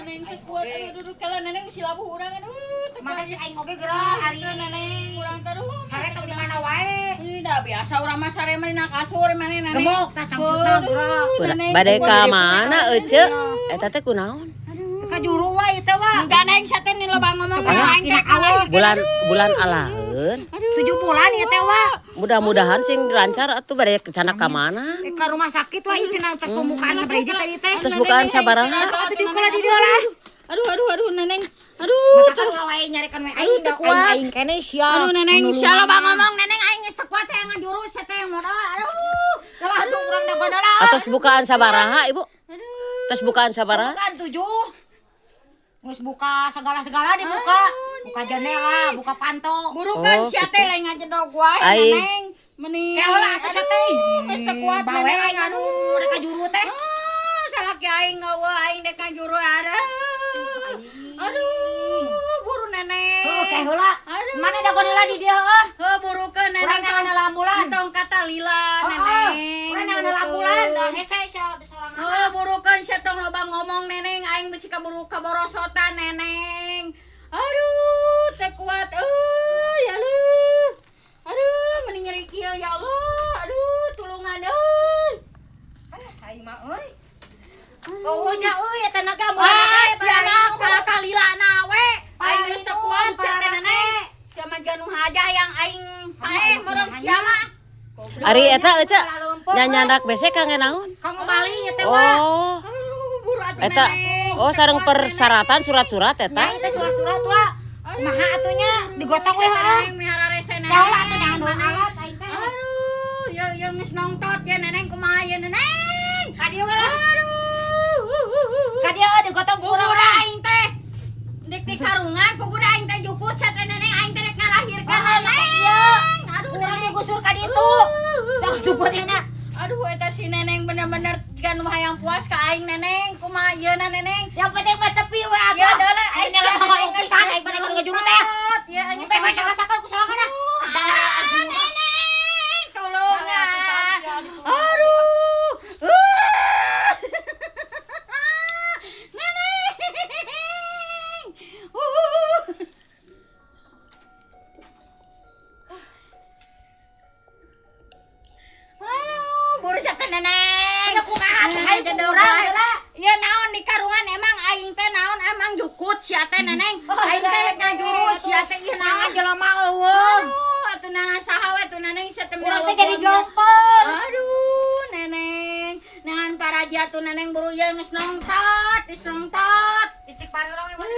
neneng teh kuat aduh kalau neneng mesti labuh urang aduh teh Masa cik aing oge gerak ari neneng urang teh aduh sare tong di mana wae. ini dah biasa urang mah sare mah dina kasur mah neneng Gemuk tah cangcutna gerak. Bade ka mana Ece? Eta teh kunaon? Ka juru wae teh wa. enggak neng saten nih loba ngomong aing teh kalah Bulan alaheun. 7 bulan ieu teh wa. Mudah-mudahan sing lancar atuh bade cenah ka mana? Ka rumah sakit wa ieu cenah tes pembukaan sabaraha tadi teh. Terus bukaan sabaraha? Atuh diukur di dieu lah. aduh neneng aduh Mata kan wae nyarekan wae aing da aing kene sial. aduh neneng sial loba ngomong neneng aing geus teu kuat teh ngajurus teh yang modal aduh Lah atuh urang da gondala. Atos bukaan sabaraha Ibu? Tos bukaan sabaraha? Bukan 7. Geus buka segala-segala dibuka. Buka jendela, buka panto. burukan sia teh lain ngajedog wae Aing. neneng meni Ya ulah atuh teh. geus teu kuat Bawe neneng aing aduh rek ka juru teh. salaki aing ngeueuh aing dek ngajuru aduh buru neneng Oke heula. Aduh. Mana da gondala di dieu heuh. burukeun Urang neneng nang lambulan. tong kata lila Neneng. neneng Urang nang lambulan. Da hese sorangan. burukeun sia tong loba ngomong neneng aing bisi kaburu kaborosotan neneng aduh teu kuat ya lu aduh meni nyeri kieu ya Allah aduh tulungan euy Aing mah euy. Oh ja euy eta naga sia mah kalilana we aing geus teu kuat sia teh neneng sia mah janu haja yang aing paeh meureun sia mah Ari eta Ece nyanyandak besek kangen naon? Kanggo Bali ieu teh wa. Oh, aduh buru atuh eta neneng oh sareng persyaratan surat-surat eta. Nya teh surat-surat wa. Kumaha atunya digotong we sia teh heuh. neneng mihara rese neneng Ya ulah atuh jangan bawa alat aing teh. aduh ya geus nongtot ya neneng kumaha ya neneng Ka dieu we lah. aduh Ka dieu digotong ku urang. puguda aing teh dek di karungan puguda aing teh jukut sia teh neneng aing teh dek ngalahirkan neneng aduh Urang digusur ka ditu. Sok supeureuna. aduh eta si neneng bener-bener jika nu hayang puas ka aing neneng kumaha yeuna neneng Yang penting mah tepi we atuh. ya deuleu Aing dalam ngomong pisan aing pada ngajuru teh. ya geus Sampai we ngerasakan ku sorangan. neneng tolong ya aduh neneng aduh buru sia teh neneng Ada kumaha tuh aing ku urang heula. ya naon di karungan emang aing teh naon emang jukut sia teh neneng aing teh rek ngajurus sia teh ieu naon Jelema eueuh. aduh atuh nangan saha we atuh neneng sia teh Urang teh jadi jompon. aduh neneng nangan paraji atuh neneng buru ye geus nongtot Istighfar urang we mah.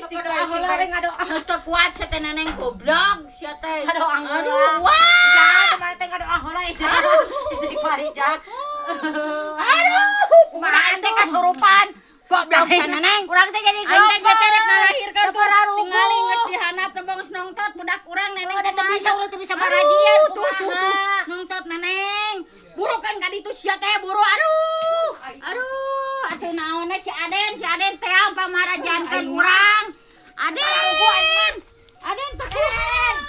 istighfar heula we ngadoa. geus teu kuat sia teh neneng goblok sia teh Ngadoa heula. aduh wah Ja, kemarin teh ngadoa heula istighfar ja. aduh kumaha teh kasurupan goblok sia neneng Urang teh jadi aing teh jompon. teh rek ngalahirkeun tuh Tepararugu. tingali geus dihanap teu geus nongtot budak urang neneng Udah teu kumaha bisa atuh? urang teu bisa barajian tuh nongtot neneng buru kan ka ditu sia teh buru aduh atuh naonna si Aden teh pamarajankeun urang Aden teh